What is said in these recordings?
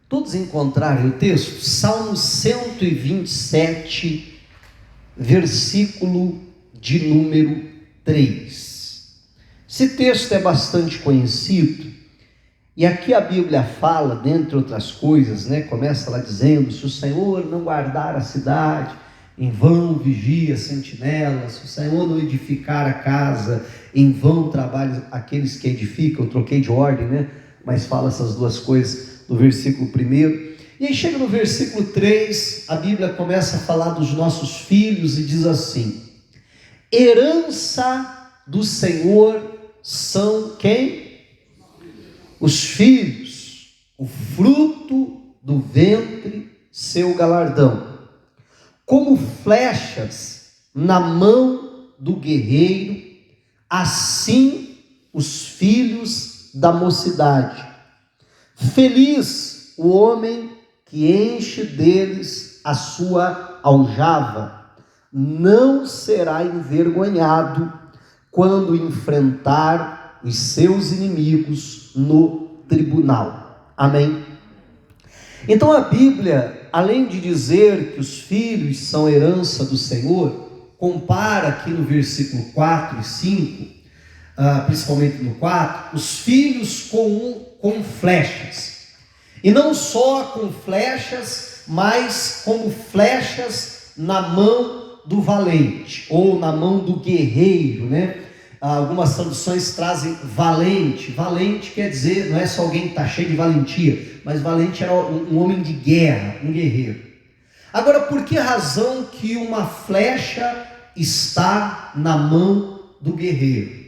Todos encontrarem o texto? Salmo 127, versículo de número 3. Esse texto é bastante conhecido, e aqui a Bíblia fala, dentre outras coisas, começa lá dizendo: se o Senhor não guardar a cidade, em vão vigia a sentinela; se o Senhor não edificar a casa, em vão trabalham aqueles que edificam. Eu troquei de ordem, mas fala essas duas coisas no versículo 1. E aí chega no versículo 3, a Bíblia começa a falar dos nossos filhos e diz assim: herança do Senhor são quem? Os filhos, o fruto do ventre, seu galardão. Como flechas na mão do guerreiro, assim os filhos da mocidade. Feliz o homem que enche deles a sua aljava, não será envergonhado quando enfrentar os seus inimigos no tribunal. Amém? Então a Bíblia, além de dizer que os filhos são herança do Senhor, compara aqui no versículo 4 e 5, principalmente no 4, os filhos com flechas. E não só com flechas, mas como flechas na mão do valente, ou na mão do guerreiro, Algumas traduções trazem valente. Valente quer dizer, não é só alguém que está cheio de valentia, mas valente era um homem de guerra, um guerreiro. Agora, por que razão que uma flecha está na mão do guerreiro?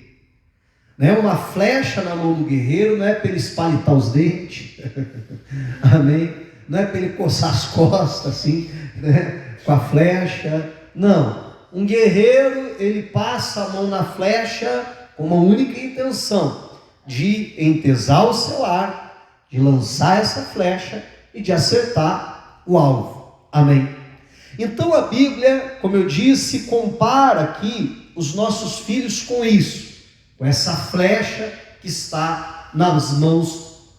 Uma flecha na mão do guerreiro não é para ele espalitar os dentes, amém? Não é para ele coçar as costas assim, com a flecha, não. Um guerreiro, ele passa a mão na flecha com uma única intenção: de entesar o seu arco, de lançar essa flecha e de acertar o alvo, amém? Então a Bíblia, como eu disse, compara aqui os nossos filhos com isso, com essa flecha que está nas mãos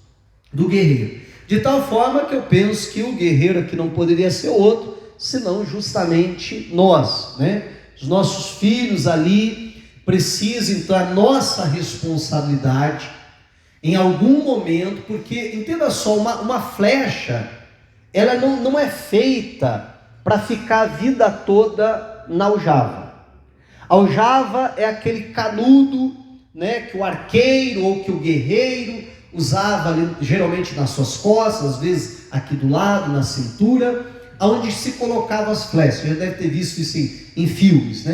do guerreiro. De tal forma que eu penso que o guerreiro aqui não poderia ser outro, senão justamente nós, Os nossos filhos ali precisam, então, a nossa responsabilidade em algum momento, porque, entenda só, uma flecha, ela não é feita para ficar a vida toda na aljava. A aljava é aquele canudo, que o arqueiro ou que o guerreiro usava ali, geralmente nas suas costas, às vezes aqui do lado, na cintura, onde se colocava as flechas. Você já deve ter visto isso em filmes,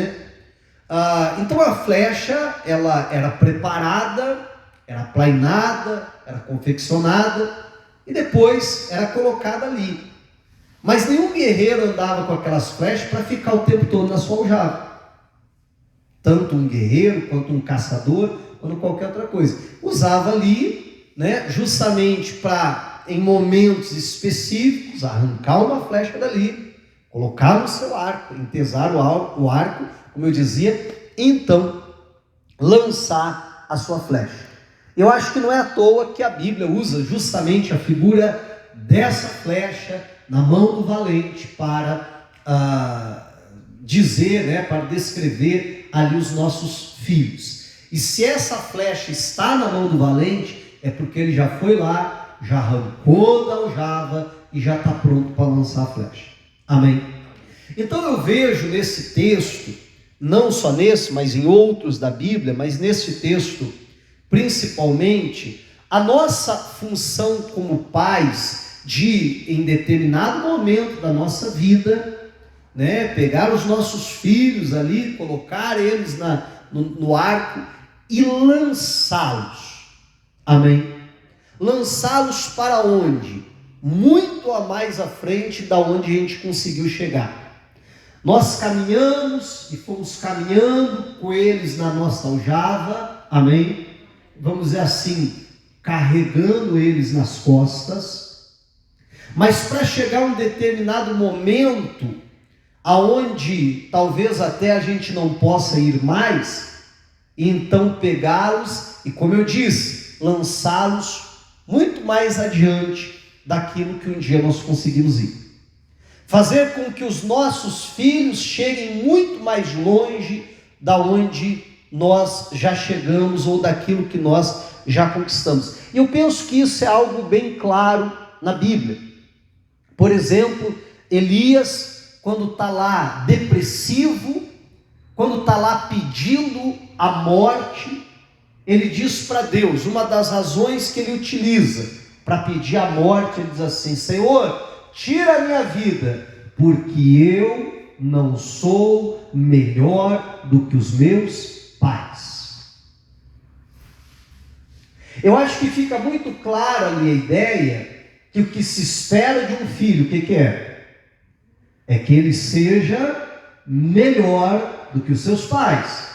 Então a flecha, ela era preparada, era plainada, era confeccionada e depois era colocada ali. Mas nenhum guerreiro andava com aquelas flechas para ficar o tempo todo na sua aljava. Tanto um guerreiro, quanto um caçador, quanto qualquer outra coisa. Usava ali, justamente para, em momentos específicos, arrancar uma flecha dali, colocar no seu arco, entesar o arco, como eu dizia, então lançar a sua flecha. Eu acho que não é à toa que a Bíblia usa justamente a figura dessa flecha na mão do valente para dizer, para descrever ali os nossos filhos. E se essa flecha está na mão do valente, é porque ele já foi lá, já arrancou da aljava e já está pronto para lançar a flecha. Amém? Então eu vejo nesse texto, não só nesse, mas em outros da Bíblia, mas nesse texto principalmente, a nossa função como pais de, em determinado momento da nossa vida, pegar os nossos filhos ali, colocar eles no arco e lançá-los. Amém? Lançá-los para onde? Muito a mais à frente da onde a gente conseguiu chegar. Nós caminhamos e fomos caminhando com eles na nossa aljava, amém? Vamos dizer assim, carregando eles nas costas, mas para chegar a um determinado momento, aonde talvez até a gente não possa ir mais, e então pegá-los e, como eu disse, lançá-los muito mais adiante daquilo que um dia nós conseguimos ir. Fazer com que os nossos filhos cheguem muito mais longe da onde nós já chegamos ou daquilo que nós já conquistamos. E eu penso que isso é algo bem claro na Bíblia. Por exemplo, Elias, quando está lá depressivo, quando está lá pedindo a morte, ele diz para Deus, uma das razões que ele utiliza para pedir a morte, ele diz assim: Senhor, tira a minha vida, porque eu não sou melhor do que os meus pais. Eu acho que fica muito clara ali a ideia que o que se espera de um filho, o que é? É que ele seja melhor do que os seus pais.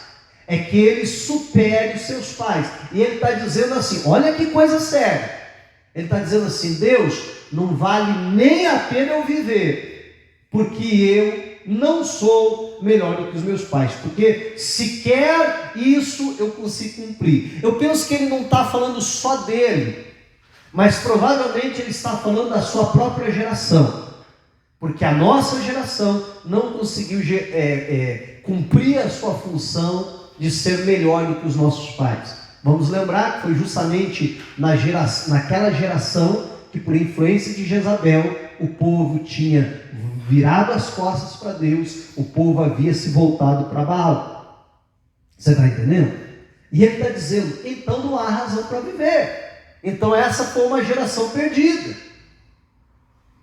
É que ele supere os seus pais. E ele está dizendo assim, olha que coisa séria. Ele está dizendo assim, Deus, não vale nem a pena eu viver, porque eu não sou melhor do que os meus pais, porque sequer isso eu consigo cumprir. Eu penso que ele não está falando só dele, mas provavelmente ele está falando da sua própria geração, porque a nossa geração não conseguiu cumprir a sua função de ser melhor do que os nossos pais. Vamos lembrar que foi justamente naquela geração que, por influência de Jezabel, o povo tinha virado as costas para Deus, o povo havia se voltado para Baal. Você está entendendo? E ele está dizendo, então não há razão para viver. Então essa foi uma geração perdida.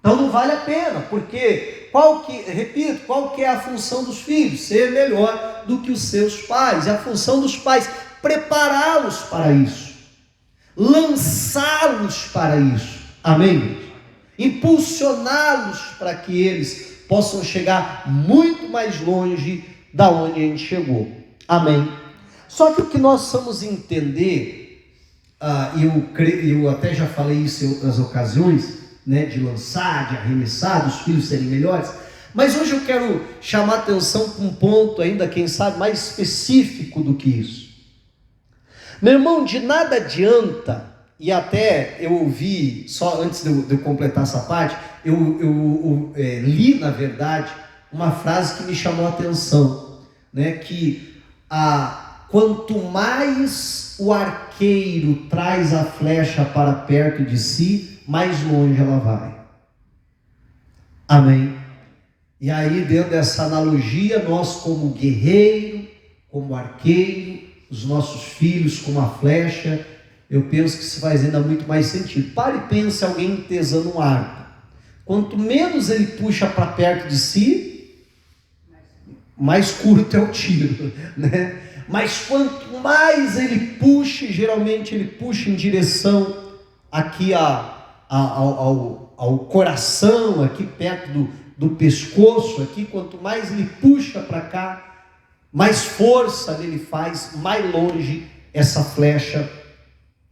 Então não vale a pena, porque qual que é a função dos filhos? Ser melhor do que os seus pais. É a função dos pais prepará-los para isso, lançá-los para isso, amém? Impulsioná-los para que eles possam chegar muito mais longe da onde a gente chegou, amém? Só que o que nós precisamos entender, eu até já falei isso em outras ocasiões, né, de lançar, de arremessar, dos filhos serem melhores, mas hoje eu quero chamar a atenção para um ponto ainda, quem sabe, mais específico do que isso. Meu irmão, de nada adianta, e até eu ouvi, só antes de eu completar essa parte, eu li, na verdade, uma frase que me chamou a atenção, né, que quanto mais o arqueiro traz a flecha para perto de si, mais longe ela vai. Amém? E aí, dentro dessa analogia, nós como guerreiro, como arqueiro, os nossos filhos como a flecha, eu penso que isso faz ainda muito mais sentido. Pare e pense alguém tesando um arco. Quanto menos ele puxa para perto de si, mais curto é o tiro, né? Mas quanto mais ele puxa, geralmente ele puxa em direção aqui ao coração, aqui perto do pescoço, aqui, quanto mais ele puxa para cá, mais força ele faz, mais longe essa flecha,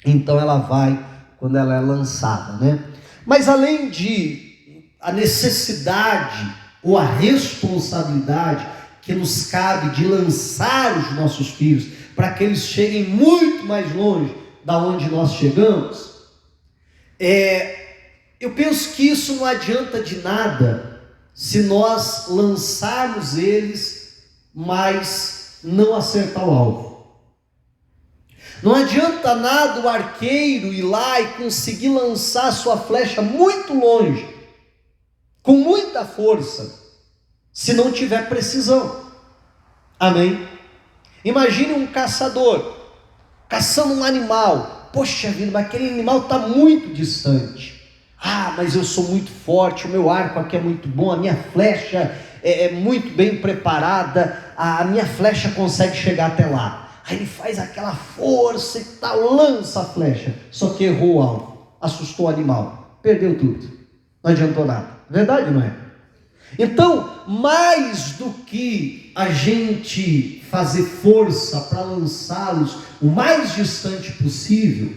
então ela vai quando ela é lançada, né? Mas além de a necessidade ou a responsabilidade que nos cabe de lançar os nossos filhos para que eles cheguem muito mais longe da onde nós chegamos, eu penso que isso não adianta de nada se nós lançarmos eles, mas não acertar o alvo. Não adianta nada o arqueiro ir lá e conseguir lançar sua flecha muito longe, com muita força, se não tiver precisão. Amém? Imagine um caçador caçando um animal. Poxa vida, mas aquele animal está muito distante. Mas eu sou muito forte, o meu arco aqui é muito bom, a minha flecha é muito bem preparada, a minha flecha consegue chegar até lá. Aí ele faz aquela força e tal, lança a flecha, só que errou o alvo, assustou o animal, perdeu tudo, não adiantou nada. Verdade, não é? Então, mais do que a gente fazer força para lançá-los o mais distante possível,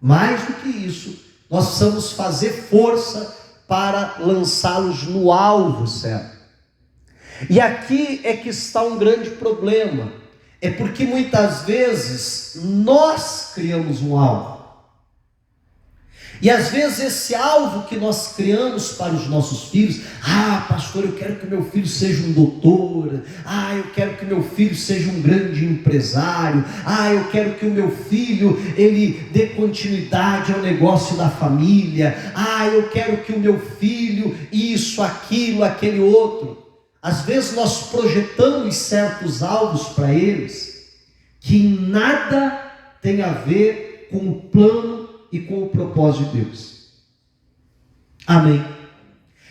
mais do que isso, nós precisamos fazer força para lançá-los no alvo certo. E aqui é que está um grande problema, é porque muitas vezes nós criamos um alvo. E às vezes esse alvo que nós criamos para os nossos filhos, pastor, eu quero que meu filho seja um doutor, eu quero que meu filho seja um grande empresário, eu quero que o meu filho, ele dê continuidade ao negócio da família, eu quero que o meu filho, isso, aquilo, aquele outro. Às vezes nós projetamos certos alvos para eles, que nada tem a ver com o plano e com o propósito de Deus. Amém.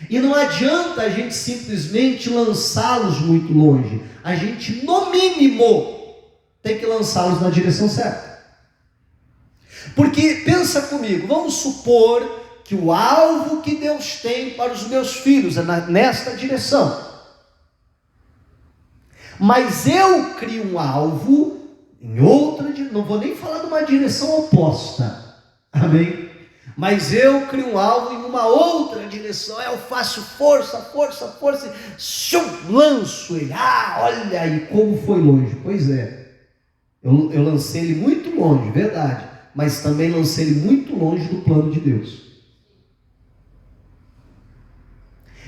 E não adianta a gente simplesmente lançá-los muito longe. A gente, no mínimo, tem que lançá-los na direção certa. Porque, pensa comigo, vamos supor que o alvo que Deus tem para os meus filhos é nesta direção. Mas eu crio um alvo em outra, não vou nem falar de uma direção oposta. Amém? Mas eu crio um alvo em uma outra direção. Eu faço força, lanço ele. Olha aí como foi longe. Pois é, eu lancei ele muito longe, verdade. Mas também lancei ele muito longe do plano de Deus.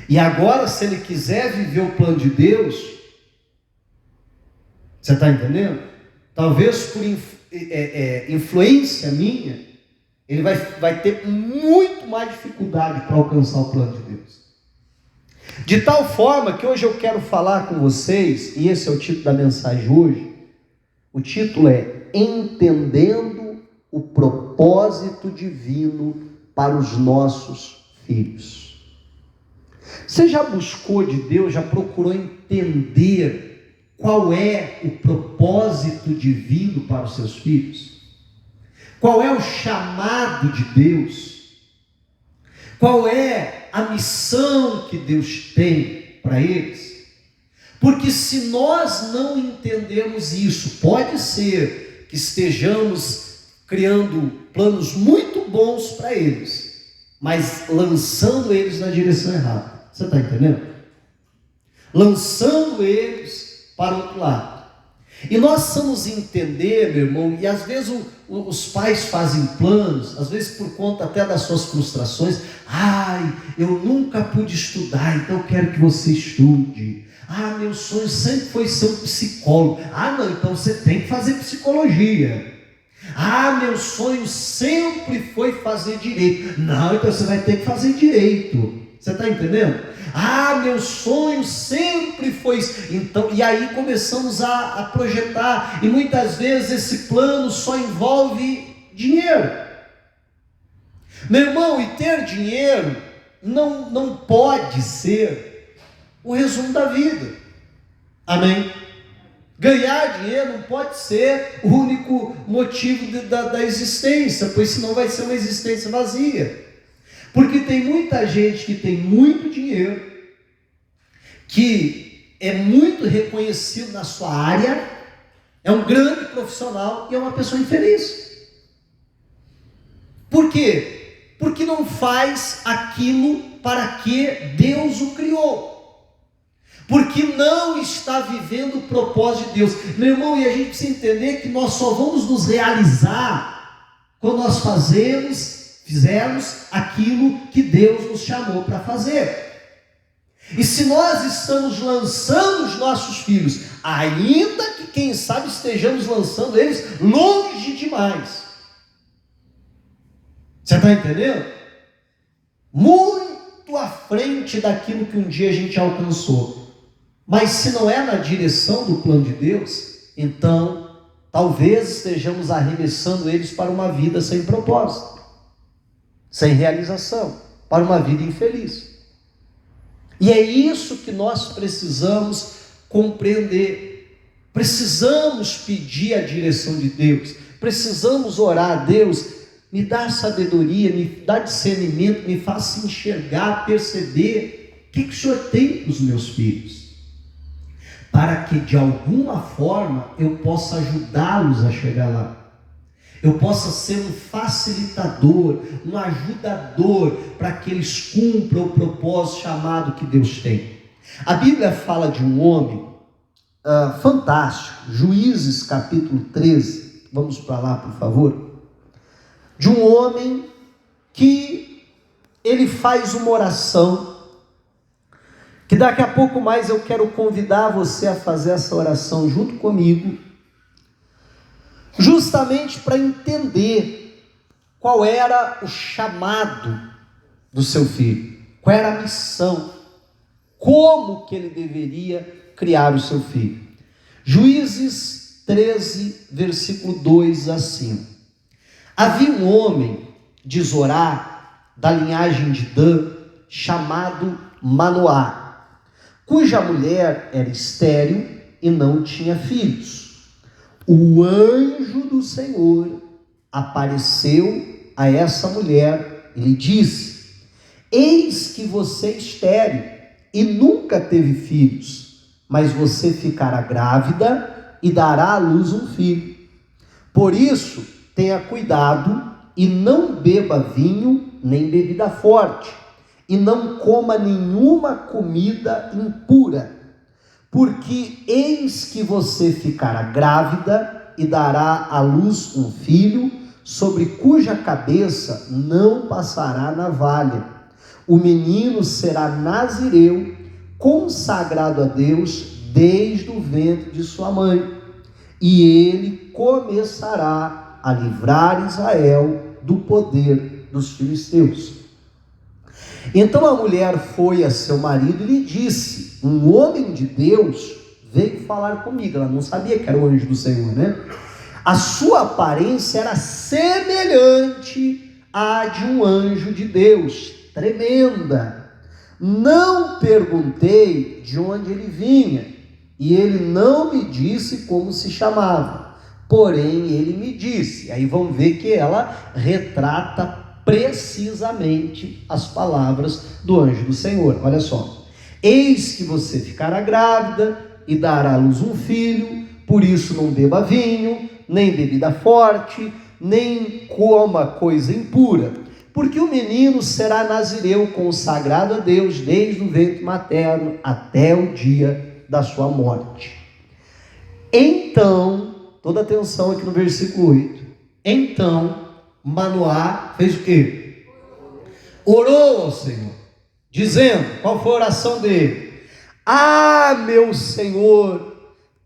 E agora, se ele quiser viver o plano de Deus, você está entendendo? Talvez por influência minha, ele vai ter muito mais dificuldade para alcançar o plano de Deus. De tal forma que hoje eu quero falar com vocês, e esse é o título da mensagem hoje. O título é Entendendo o Propósito Divino para os Nossos Filhos. Você já buscou de Deus, já procurou entender qual é o propósito divino para os seus filhos? Qual é o chamado de Deus? Qual é a missão que Deus tem para eles? Porque se nós não entendemos isso, pode ser que estejamos criando planos muito bons para eles, mas lançando eles na direção errada. Você está entendendo? Lançando eles para o outro lado. E nós precisamos entender, meu irmão, e às vezes os pais fazem planos, às vezes por conta até das suas frustrações. Eu nunca pude estudar, então eu quero que você estude. Meu sonho sempre foi ser um psicólogo. Não, então você tem que fazer psicologia. Meu sonho sempre foi fazer direito. Não, então você vai ter que fazer direito. Você está entendendo? Meu sonho sempre foi isso. Então, e aí começamos a projetar, e muitas vezes esse plano só envolve dinheiro. Meu irmão, e ter dinheiro não pode ser o resumo da vida. Amém? Ganhar dinheiro não pode ser o único motivo da existência, pois senão vai ser uma existência vazia. Porque tem muita gente que tem muito dinheiro, que é muito reconhecido na sua área, é um grande profissional e é uma pessoa infeliz. Por quê? Porque não faz aquilo para que Deus o criou. Porque não está vivendo o propósito de Deus. Meu irmão, e a gente precisa entender que nós só vamos nos realizar quando nós fizermos aquilo que Deus nos chamou para fazer. E se nós estamos lançando os nossos filhos, ainda que quem sabe estejamos lançando eles longe demais, você está entendendo? Muito à frente daquilo que um dia a gente alcançou. Mas se não é na direção do plano de Deus, então talvez estejamos arremessando eles para uma vida sem propósito, sem realização, para uma vida infeliz. E é isso que nós precisamos compreender. Precisamos pedir a direção de Deus, precisamos orar a Deus: me dá sabedoria, me dá discernimento, me faça enxergar, perceber o que o Senhor tem para os meus filhos, para que de alguma forma eu possa ajudá-los a chegar lá. Eu possa ser um facilitador, um ajudador, para que eles cumpram o propósito chamado que Deus tem. A Bíblia fala de um homem fantástico, Juízes capítulo 13, vamos para lá por favor, de um homem que ele faz uma oração, que daqui a pouco mais eu quero convidar você a fazer essa oração junto comigo, justamente para entender qual era o chamado do seu filho, qual era a missão, como que ele deveria criar o seu filho. Juízes 13, versículo 2, assim: havia um homem de Zorá, da linhagem de Dan, chamado Manoá, cuja mulher era estéril e não tinha filhos. O anjo do Senhor apareceu a essa mulher e lhe disse: eis que você é estéril e nunca teve filhos, mas você ficará grávida e dará à luz um filho. Por isso, tenha cuidado e não beba vinho nem bebida forte, e não coma nenhuma comida impura, porque eis que você ficará grávida e dará à luz um filho, sobre cuja cabeça não passará navalha. O menino será nazireu, consagrado a Deus desde o ventre de sua mãe, e ele começará a livrar Israel do poder dos filisteus. Então a mulher foi a seu marido e lhe disse: um homem de Deus veio falar comigo. Ela não sabia que era o anjo do Senhor, né? A sua aparência era semelhante à de um anjo de Deus, tremenda. Não perguntei de onde ele vinha, e ele não me disse como se chamava. Porém, ele me disse. Aí vão ver que ela retrata precisamente as palavras do anjo do Senhor. Olha só: eis que você ficará grávida e dará à luz um filho, por isso não beba vinho, nem bebida forte, nem coma coisa impura, porque o menino será nazireu, consagrado a Deus desde o ventre materno até o dia da sua morte. Então, toda atenção aqui no versículo 8. Então Manoá fez o quê? Orou ao Senhor, dizendo: qual foi a oração dele? Ah, meu Senhor,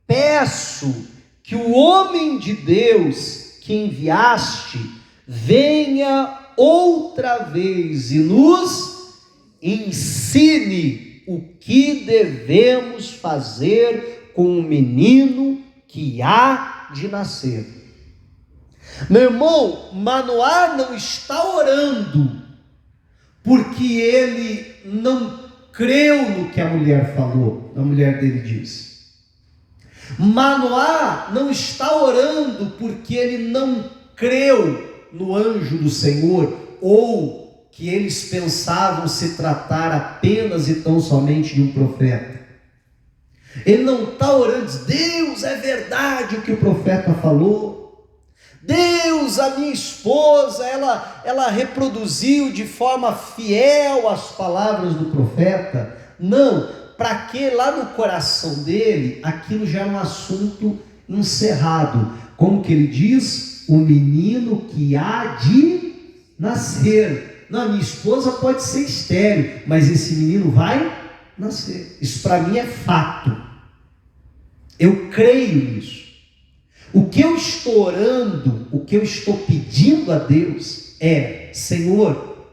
peço que o homem de Deus que enviaste venha outra vez e nos ensine o que devemos fazer com o menino que há de nascer. Meu irmão, Manoá não está orando porque ele não creu no que a mulher falou, a mulher dele disse. Manoá não está orando porque ele não creu no anjo do Senhor, ou que eles pensavam se tratar apenas e tão somente de um profeta. Ele não está orando, diz: Deus, é verdade o que o profeta falou. Deus, a minha esposa, ela reproduziu de forma fiel as palavras do profeta. Não, para que lá no coração dele, aquilo já é um assunto encerrado. Como que ele diz? O menino que há de nascer. Não, minha esposa pode ser estéril, mas esse menino vai nascer. Isso para mim é fato. Eu creio nisso. O que eu estou orando, o que eu estou pedindo a Deus é: Senhor,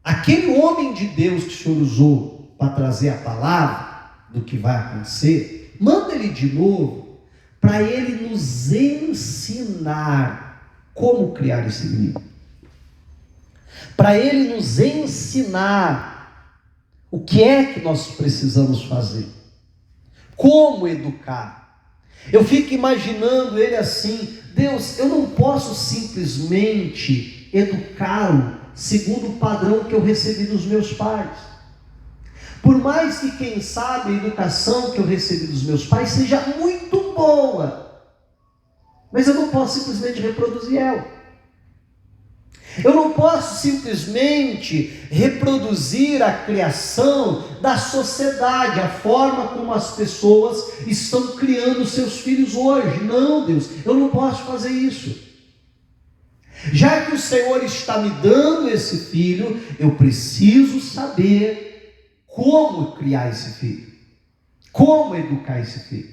aquele homem de Deus que o Senhor usou para trazer a palavra do que vai acontecer, manda ele de novo, para ele nos ensinar como criar esse menino, para ele nos ensinar o que é que nós precisamos fazer, como educar. Eu fico imaginando ele assim: Deus, eu não posso simplesmente educá-lo segundo o padrão que eu recebi dos meus pais. Por mais que, quem sabe, a educação que eu recebi dos meus pais seja muito boa, mas eu não posso simplesmente reproduzir ela. Eu não posso simplesmente reproduzir a criação da sociedade, a forma como as pessoas estão criando seus filhos hoje. Não, Deus, eu não posso fazer isso. Já que o Senhor está me dando esse filho, eu preciso saber como criar esse filho, como educar esse filho.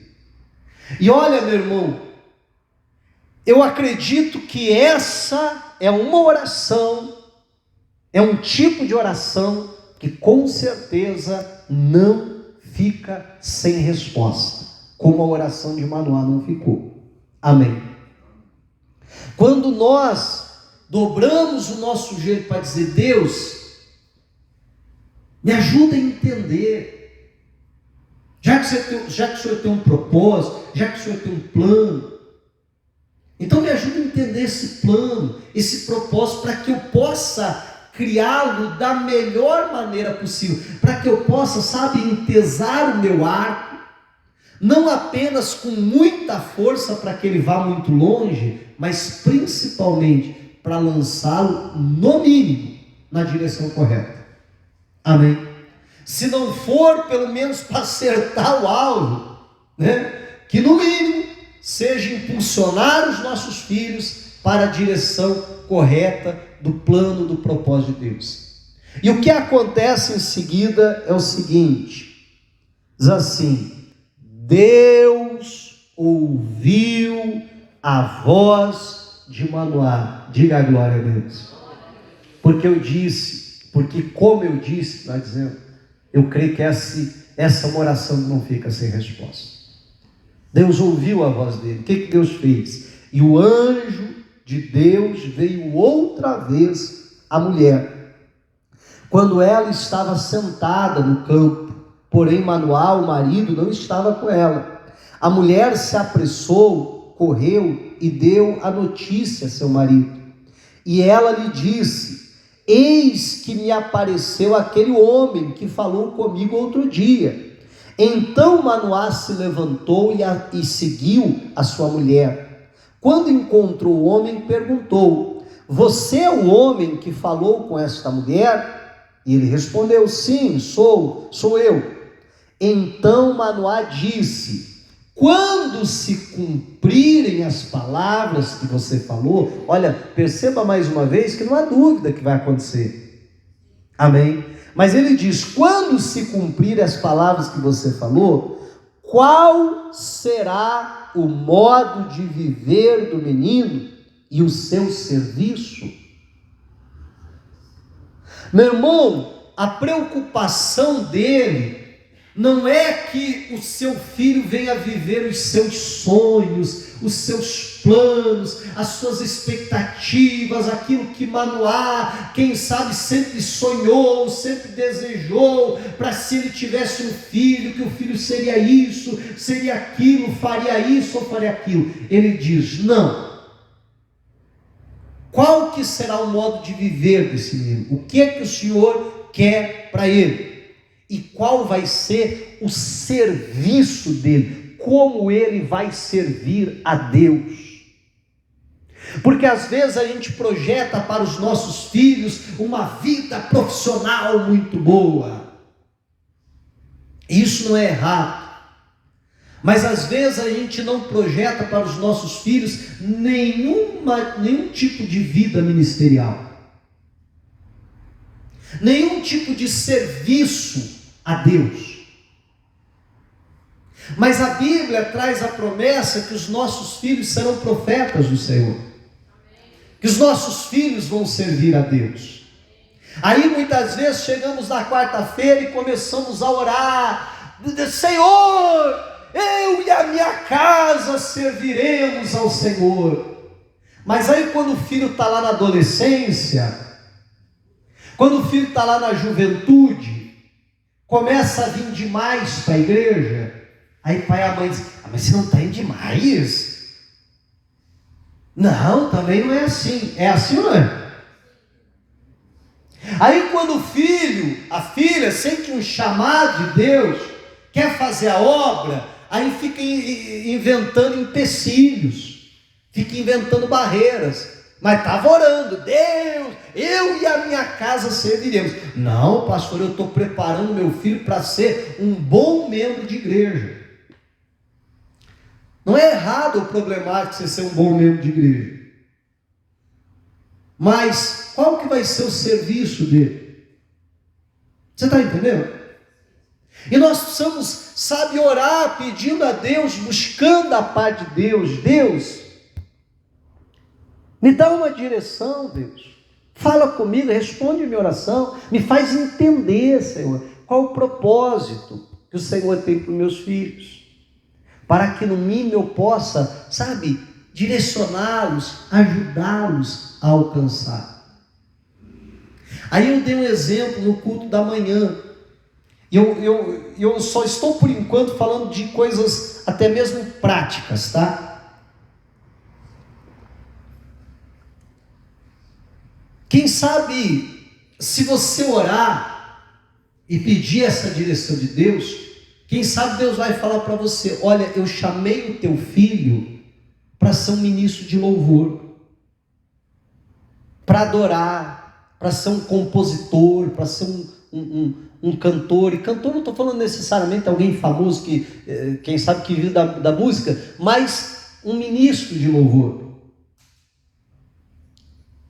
E olha, meu irmão, eu acredito que essa é uma oração, é um tipo de oração que com certeza não fica sem resposta, como a oração de Manoá não ficou. Amém. Quando nós dobramos o nosso jeito para dizer: Deus, me ajuda a entender, já que o Senhor tem um propósito, já que o Senhor tem um plano, então me ajuda a entender esse plano, esse propósito, para que eu possa criá-lo da melhor maneira possível, para que eu possa, sabe, entesar o meu arco, não apenas com muita força para que ele vá muito longe, mas principalmente para lançá-lo, no mínimo, na direção correta. Amém? Se não for, pelo menos para acertar o alvo, né? Que no mínimo seja impulsionar os nossos filhos para a direção correta do plano, do propósito de Deus. E o que acontece em seguida é o seguinte: diz assim: Deus ouviu a voz de Manoá. Diga a glória a Deus. Porque como eu disse, está dizendo, eu creio que essa oração não fica sem resposta. Deus ouviu a voz dele. O que Deus fez? E o anjo de Deus veio outra vez à mulher, quando ela estava sentada no campo, porém Manoá, o marido, não estava com ela. A mulher se apressou, correu e deu a notícia a seu marido. E ela lhe disse: eis que me apareceu aquele homem que falou comigo outro dia. Então Manoá se levantou e seguiu a sua mulher. Quando encontrou o homem, perguntou: você é o homem que falou com esta mulher? E ele respondeu: sim, sou eu. Então Manoá disse: quando se cumprirem as palavras que você falou, olha, perceba mais uma vez que não há dúvida que vai acontecer. Amém? Mas ele diz: quando se cumprirem as palavras que você falou, qual será o modo de viver do menino e o seu serviço? Meu irmão, a preocupação dele não é que o seu filho venha viver os seus sonhos, os seus planos, as suas expectativas, aquilo que Manoá, quem sabe, sempre sonhou, sempre desejou, para se ele tivesse um filho, que o filho seria isso, seria aquilo, faria isso ou faria aquilo. Ele diz: não. Qual que será o modo de viver desse menino? O que é que o Senhor quer para ele? E qual vai ser o serviço dele? Como ele vai servir a Deus? Porque às vezes a gente projeta para os nossos filhos uma vida profissional muito boa. Isso não é errado. Mas às vezes a gente não projeta para os nossos filhos nenhum tipo de vida ministerial, nenhum tipo de serviço a Deus. Mas a Bíblia traz a promessa que os nossos filhos serão profetas do Senhor, que os nossos filhos vão servir a Deus. Aí muitas vezes chegamos na quarta-feira e começamos a orar: Senhor, eu e a minha casa serviremos ao Senhor. Mas aí quando o filho está lá na adolescência, quando o filho está lá na juventude, começa a vir demais para a igreja, aí pai e a mãe dizem: mas você não está indo demais? Não, também não é assim. É assim ou não é? Aí quando o filho, a filha, sente um chamado de Deus, quer fazer a obra, aí fica inventando empecilhos, fica inventando barreiras, mas estava orando: Deus, eu e a minha casa serviremos. Não, pastor, eu estou preparando meu filho para ser um bom membro de igreja. Não é errado ou problemático você ser um bom membro de igreja, Mas qual que vai ser o serviço dele? Você está entendendo? E nós precisamos, sabe, orar pedindo a Deus, buscando a parte de Deus. Deus, me dá uma direção, Deus. Fala comigo, responde minha oração, me faz entender, Senhor, qual o propósito que o Senhor tem para os meus filhos, para que no mínimo eu possa, sabe, direcioná-los, ajudá-los a alcançar. Aí eu dei um exemplo no culto da manhã. Eu só estou por enquanto falando de coisas até mesmo práticas, tá? Quem sabe, se você orar e pedir essa direção de Deus, quem sabe Deus vai falar para você: olha, eu chamei o teu filho para ser um ministro de louvor, para adorar, para ser um compositor, para ser um cantor. E cantor não estou falando necessariamente alguém famoso que, quem sabe, que vive da música, mas um ministro de louvor.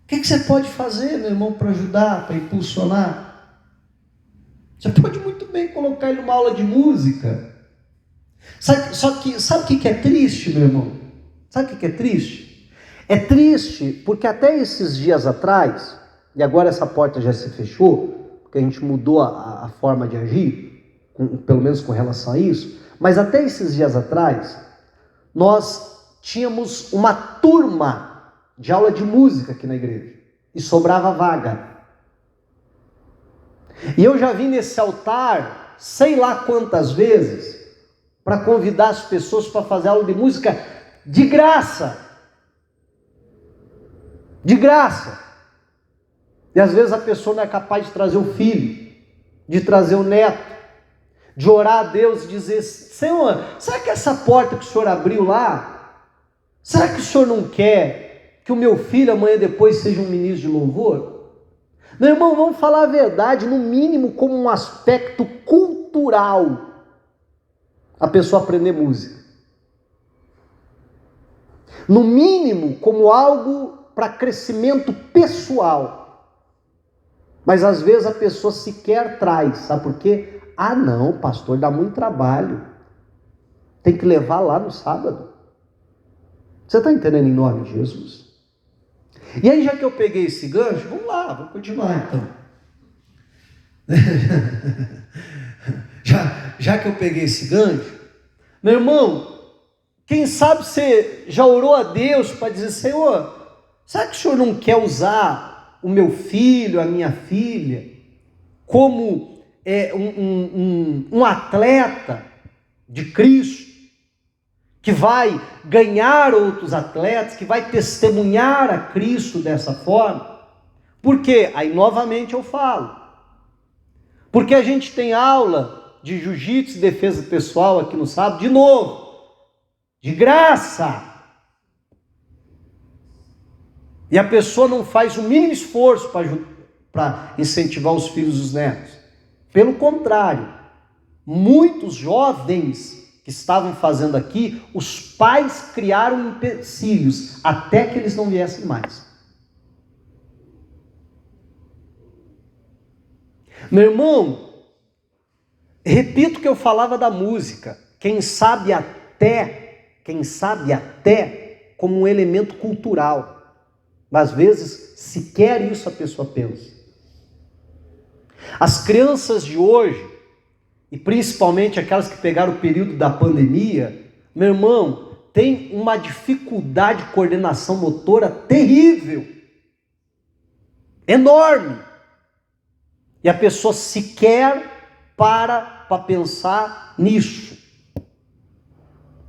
O que você pode fazer, meu irmão, para ajudar, para impulsionar? Você pode muito bem colocar ele numa aula de música. Sabe o que é triste, meu irmão? Sabe o que é triste? É triste porque até esses dias atrás, e agora essa porta já se fechou, porque a gente mudou a forma de agir, pelo menos com relação a isso, mas até esses dias atrás, nós tínhamos uma turma de aula de música aqui na igreja, e sobrava vaga. E eu já vim nesse altar, sei lá quantas vezes, para convidar as pessoas para fazer aula de música de graça. De graça. E às vezes a pessoa não é capaz de trazer o filho, de trazer o neto, de orar a Deus e dizer: Senhor, será que essa porta que o Senhor abriu lá, será que o Senhor não quer que o meu filho amanhã depois seja um ministro de louvor? Meu irmão, vamos falar a verdade, no mínimo como um aspecto cultural, a pessoa aprender música. No mínimo como algo para crescimento pessoal. Mas às vezes a pessoa sequer traz, sabe por quê? Ah não, pastor, dá muito trabalho, tem que levar lá no sábado. Você está entendendo, em nome de Jesus? E aí, já que eu peguei esse gancho, vamos lá, vamos continuar então. já que eu peguei esse gancho, meu irmão, quem sabe você já orou a Deus para dizer: Senhor, será que o Senhor não quer usar o meu filho, a minha filha, como um atleta de Cristo, que vai ganhar outros atletas, que vai testemunhar a Cristo dessa forma? Por quê? Aí novamente eu falo, porque a gente tem aula de jiu-jitsu e defesa pessoal aqui no sábado, de novo, de graça, e a pessoa não faz o mínimo esforço para incentivar os filhos e os netos. Pelo contrário, muitos jovens que estavam fazendo aqui, os pais criaram empecilhos até que eles não viessem mais. Meu irmão, repito o que eu falava da música. Quem sabe até como um elemento cultural. Mas às vezes sequer isso a pessoa pensa. As crianças de hoje, e principalmente aquelas que pegaram o período da pandemia, meu irmão, tem uma dificuldade de coordenação motora terrível, enorme. E a pessoa sequer para pensar nisso.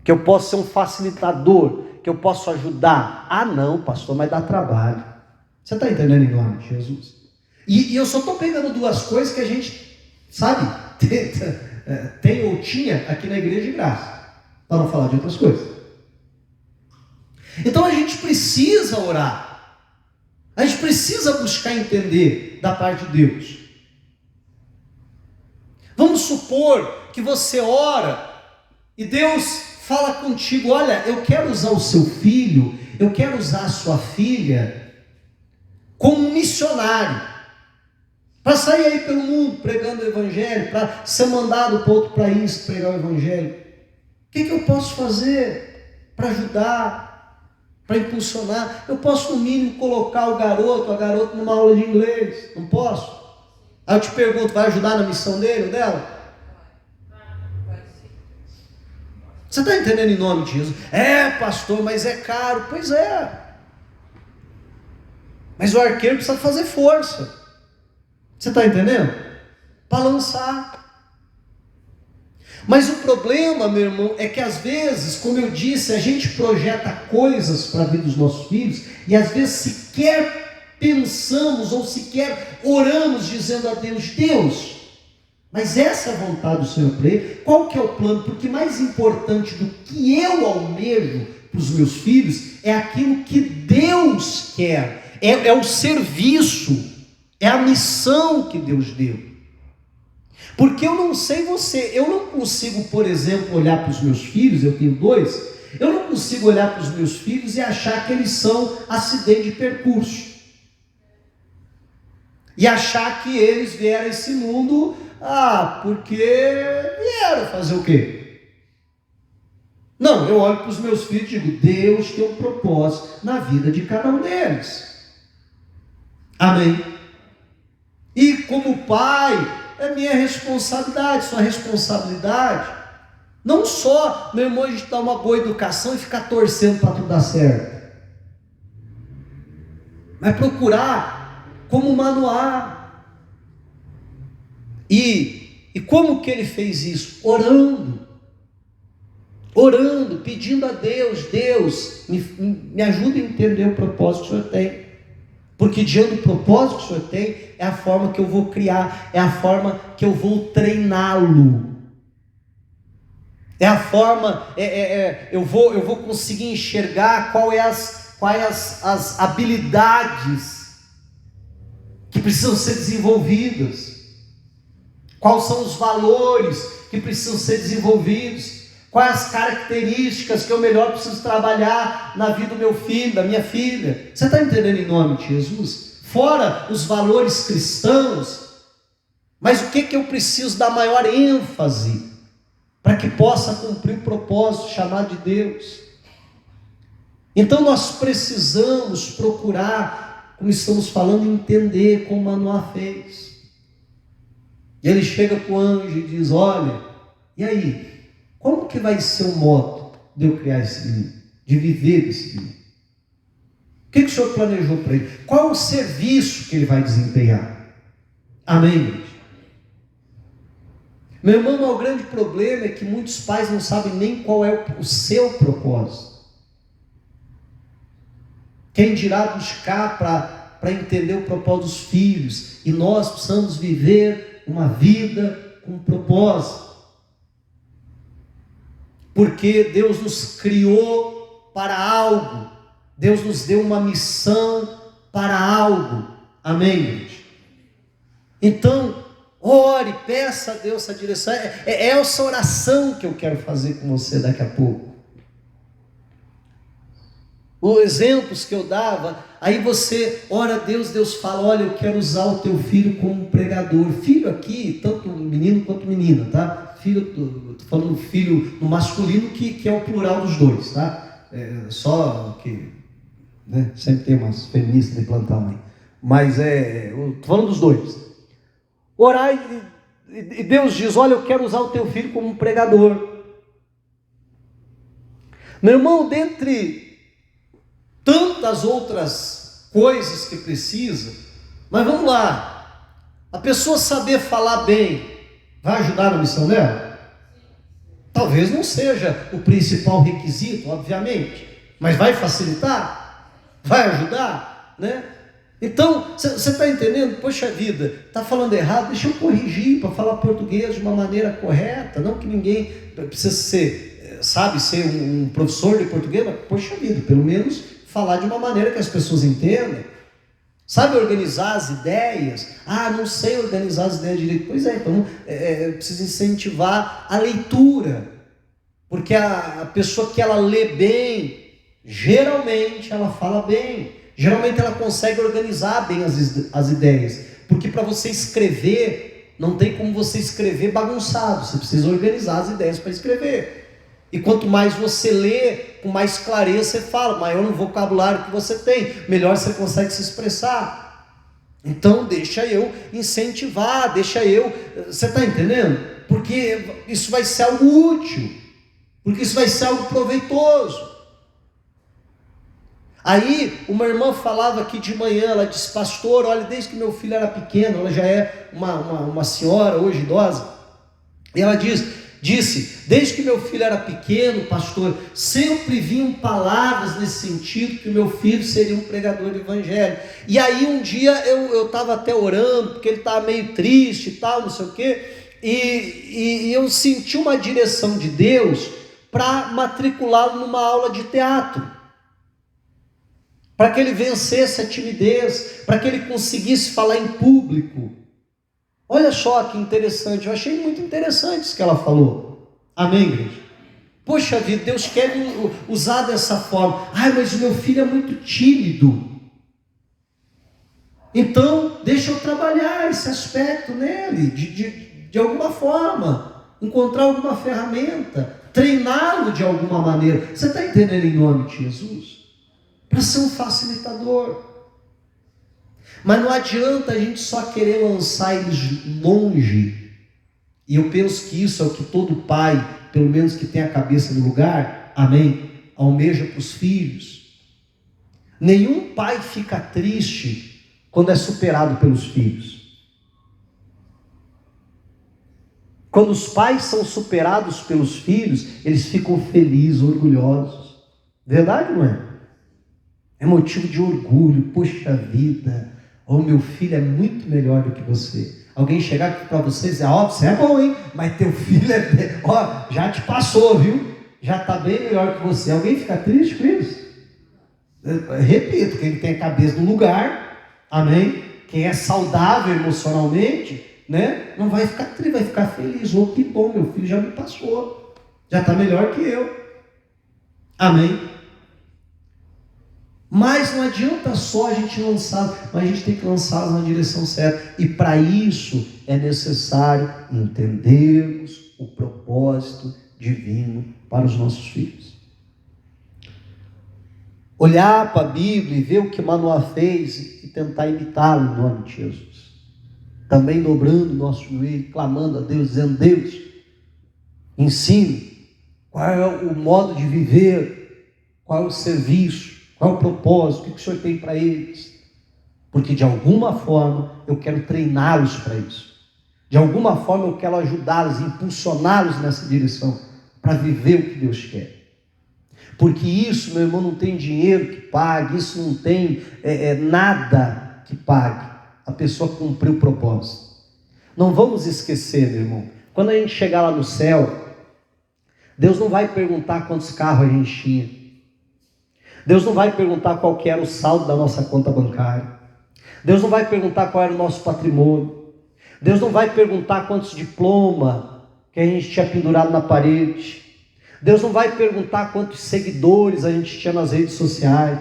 Que eu posso ser um facilitador, que eu posso ajudar. Ah não, pastor, mas dá trabalho. Você está entendendo, em nome de Jesus? E eu só estou pegando duas coisas que a gente, sabe, tem ou tinha aqui na igreja de graça, para não falar de outras coisas. Então a gente precisa orar, a gente precisa buscar entender da parte de Deus. Vamos supor que você ora e Deus fala contigo: olha, eu quero usar o seu filho, eu quero usar a sua filha como um missionário, para sair aí pelo mundo pregando o evangelho, para ser mandado para outro país pregar o evangelho. O que eu posso fazer para ajudar, para impulsionar? Eu posso, no mínimo, colocar o garoto, a garota, numa aula de inglês. Não posso? Aí eu te pergunto, vai ajudar na missão dele ou dela? Você está entendendo em nome de Jesus? É, pastor, mas é caro. Pois é. Mas o arqueiro precisa fazer força. Você está entendendo? Para lançar. Mas o problema, meu irmão, é que às vezes, como eu disse, a gente projeta coisas para a vida dos nossos filhos e às vezes sequer pensamos ou sequer oramos dizendo a Deus, Deus, mas essa é a vontade do Senhor para ele. Qual que é o plano? Porque mais importante do que eu almejo para os meus filhos é aquilo que Deus quer, é o serviço, é a missão que Deus deu. Porque eu não sei você, eu não consigo, por exemplo, olhar para os meus filhos, eu tenho 2, eu não consigo olhar para os meus filhos e achar que eles são acidente de percurso. E achar que eles vieram a esse mundo, porque vieram fazer o quê? Não, eu olho para os meus filhos e digo, Deus tem um propósito na vida de cada um deles. Amém? E como pai, é minha responsabilidade, sua responsabilidade. Não só, meu irmão, a gente dar uma boa educação e ficar torcendo para tudo dar certo. Mas procurar como manuar. E como que ele fez isso? Orando, pedindo a Deus, Deus, me ajuda a entender o propósito que o Senhor tem. Porque diante do propósito que o Senhor tem, é a forma que eu vou criar, é a forma que eu vou treiná-lo. É a forma, eu vou conseguir enxergar quais as habilidades que precisam ser desenvolvidas. Quais são os valores que precisam ser desenvolvidos. Quais as características que eu melhor preciso trabalhar na vida do meu filho, da minha filha. Você está entendendo em nome de Jesus? Fora os valores cristãos, mas o que eu preciso dar maior ênfase para que possa cumprir o propósito chamado de Deus? Então nós precisamos procurar, como estamos falando, entender como Manoá fez. E ele chega para o anjo e diz, olha, e aí? Como que vai ser o modo de eu criar esse menino? De viver esse menino? O que o Senhor planejou para ele? Qual é o serviço que ele vai desempenhar? Amém, gente? Meu irmão, o grande problema é que muitos pais não sabem nem qual é o seu propósito. Quem dirá buscar para entender o propósito dos filhos? E nós precisamos viver uma vida com propósito. Porque Deus nos criou para algo. Deus nos deu uma missão para algo. Amém, gente? Então, ore, peça a Deus essa direção. É essa oração que eu quero fazer com você daqui a pouco. Os exemplos que eu dava, aí você ora a Deus, Deus fala, olha, eu quero usar o teu filho como pregador. Filho aqui, tanto menino quanto menina, tá? Filho, estou falando filho no masculino, que é o plural dos dois, tá? Só que, né, sempre tem umas feministas de plantão aí. Mas estou falando dos dois. Orar e Deus diz, olha, eu quero usar o teu filho como um pregador. Meu irmão, dentre tantas outras coisas que precisa, mas vamos lá, a pessoa saber falar bem, vai ajudar na missão dela? Talvez não seja o principal requisito, obviamente, mas vai facilitar? Vai ajudar? Né? Então, você está entendendo? Poxa vida, está falando errado, deixa eu corrigir para falar português de uma maneira correta, não que ninguém precisa ser um professor de português, mas poxa vida, pelo menos falar de uma maneira que as pessoas entendam. Sabe organizar as ideias? Não sei organizar as ideias direito. Pois é, então precisa incentivar a leitura. Porque a pessoa que ela lê bem, geralmente ela fala bem. Geralmente ela consegue organizar bem as ideias, porque para você escrever, não tem como você escrever bagunçado, você precisa organizar as ideias para escrever. E quanto mais você lê, com mais clareza você fala, maior o vocabulário que você tem, melhor você consegue se expressar. Então deixa eu incentivar, você está entendendo? Porque isso vai ser algo útil, porque isso vai ser algo proveitoso. Aí uma irmã falava aqui de manhã, ela disse, pastor, olha, desde que meu filho era pequeno, ela já é uma senhora hoje idosa, e ela disse, desde que meu filho era pequeno, pastor, sempre vinham palavras nesse sentido, que o meu filho seria um pregador do evangelho. E aí um dia eu estava até orando, porque ele estava meio triste e tal, não sei o quê, e eu senti uma direção de Deus para matriculá-lo numa aula de teatro, para que ele vencesse a timidez, para que ele conseguisse falar em público. Olha só que interessante, eu achei muito interessante isso que ela falou. Amém, igreja? Poxa vida, Deus quer me usar dessa forma. Mas o meu filho é muito tímido. Então, deixa eu trabalhar esse aspecto nele, de alguma forma, encontrar alguma ferramenta, treiná-lo de alguma maneira. Você está entendendo, em nome de Jesus? Para ser um facilitador. Mas não adianta a gente só querer lançar eles longe. E eu penso que isso é o que todo pai, pelo menos que tem a cabeça no lugar, amém, almeja para os filhos. Nenhum pai fica triste quando é superado pelos filhos. Quando os pais são superados pelos filhos, eles ficam felizes, orgulhosos. Verdade, não é? É motivo de orgulho. Poxa vida, meu filho é muito melhor do que você. Alguém chegar aqui para você e dizer, você é bom, hein? Mas teu filho já te passou, viu? Já está bem melhor que você. Alguém fica triste com isso? Repito, quem tem a cabeça no lugar, amém? Quem é saudável emocionalmente, né? Não vai ficar triste, vai ficar feliz. Que bom, meu filho já me passou. Já está melhor que eu. Amém? Mas não adianta só a gente lançar, mas a gente tem que lançá-los na direção certa. E para isso é necessário entendermos o propósito divino para os nossos filhos. Olhar para a Bíblia e ver o que Manoá fez e tentar imitá-lo em nome de Jesus. Também dobrando o nosso joelho, clamando a Deus, dizendo, Deus, ensine qual é o modo de viver, qual é o serviço, qual é o propósito, o que o Senhor tem para eles? Porque de alguma forma eu quero treiná-los para isso. De alguma forma eu quero ajudá-los, impulsioná-los nessa direção, para viver o que Deus quer. Porque isso, meu irmão, não tem dinheiro que pague, isso não tem nada que pague a pessoa cumprir o propósito. Não vamos esquecer, meu irmão, quando a gente chegar lá no céu, Deus não vai perguntar quantos carros a gente tinha. Deus não vai perguntar qual que era o saldo da nossa conta bancária. Deus não vai perguntar qual era o nosso patrimônio. Deus não vai perguntar quantos diplomas que a gente tinha pendurado na parede. Deus não vai perguntar quantos seguidores a gente tinha nas redes sociais.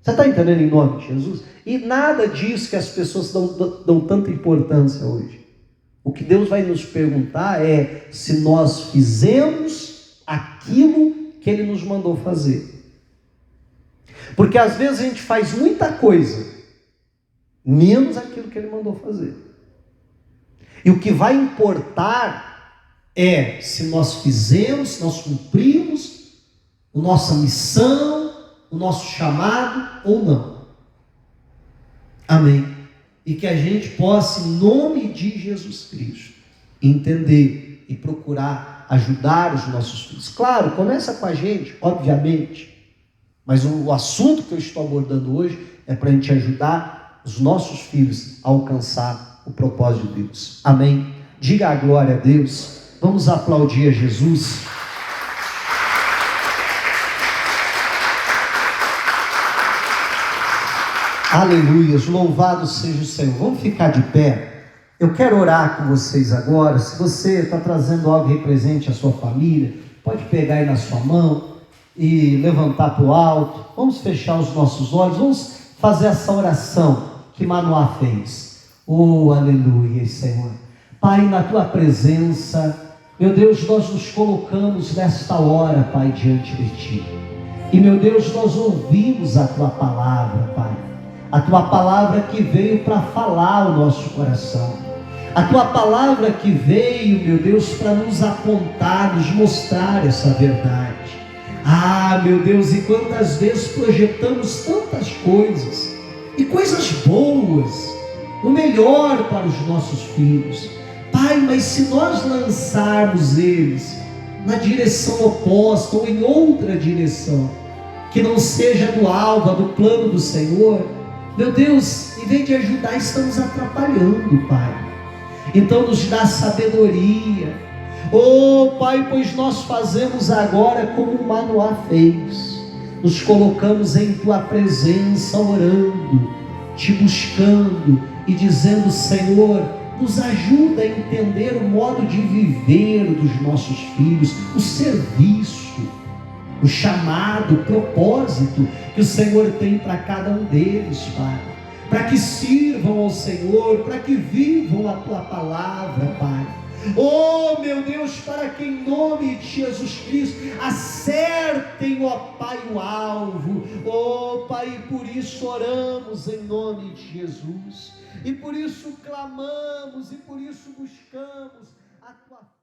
Você está entendendo, em nome de Jesus? E nada disso que as pessoas dão tanta importância hoje. O que Deus vai nos perguntar é se nós fizemos aquilo que Ele nos mandou fazer. Porque às vezes a gente faz muita coisa, menos aquilo que Ele mandou fazer. E o que vai importar é se nós fizemos, se nós cumprimos a nossa missão, o nosso chamado ou não. Amém. E que a gente possa, em nome de Jesus Cristo, entender e procurar ajudar os nossos filhos. Claro, começa com a gente, obviamente. Mas o assunto que eu estou abordando hoje é para a gente ajudar os nossos filhos a alcançar o propósito de Deus. Amém? Diga a glória a Deus. Vamos aplaudir a Jesus. Aleluia, louvado seja o Senhor. Vamos ficar de pé. Eu quero orar com vocês agora. Se você está trazendo algo represente à sua família, pode pegar aí na sua mão. e levantar para o alto. Vamos fechar os nossos olhos, vamos fazer essa oração que Manoá fez. Oh, aleluia, Senhor. Pai, na tua presença, meu Deus, nós nos colocamos nesta hora, Pai, diante de ti. E, meu Deus, nós ouvimos a tua palavra, Pai. A tua palavra que veio para falar o nosso coração. A tua palavra que veio, meu Deus, para nos apontar, nos mostrar essa verdade. Ah, meu Deus, e quantas vezes projetamos tantas coisas, e coisas boas, o melhor para os nossos filhos. Pai, mas se nós lançarmos eles na direção oposta ou em outra direção, que não seja do alvo, do plano do Senhor, meu Deus, em vez de ajudar, estamos atrapalhando, Pai. Então nos dá sabedoria. Oh, Pai, pois nós fazemos agora como Manoá fez. Nos colocamos em tua presença, orando, te buscando e dizendo: Senhor, nos ajuda a entender o modo de viver dos nossos filhos, o serviço, o chamado, o propósito que o Senhor tem para cada um deles, Pai, para que sirvam ao Senhor, para que vivam a tua palavra, Pai. Oh, meu Deus, para que em nome de Jesus Cristo acertem, ó Pai, o alvo. Oh, Pai, por isso oramos em nome de Jesus, e por isso clamamos, e por isso buscamos a tua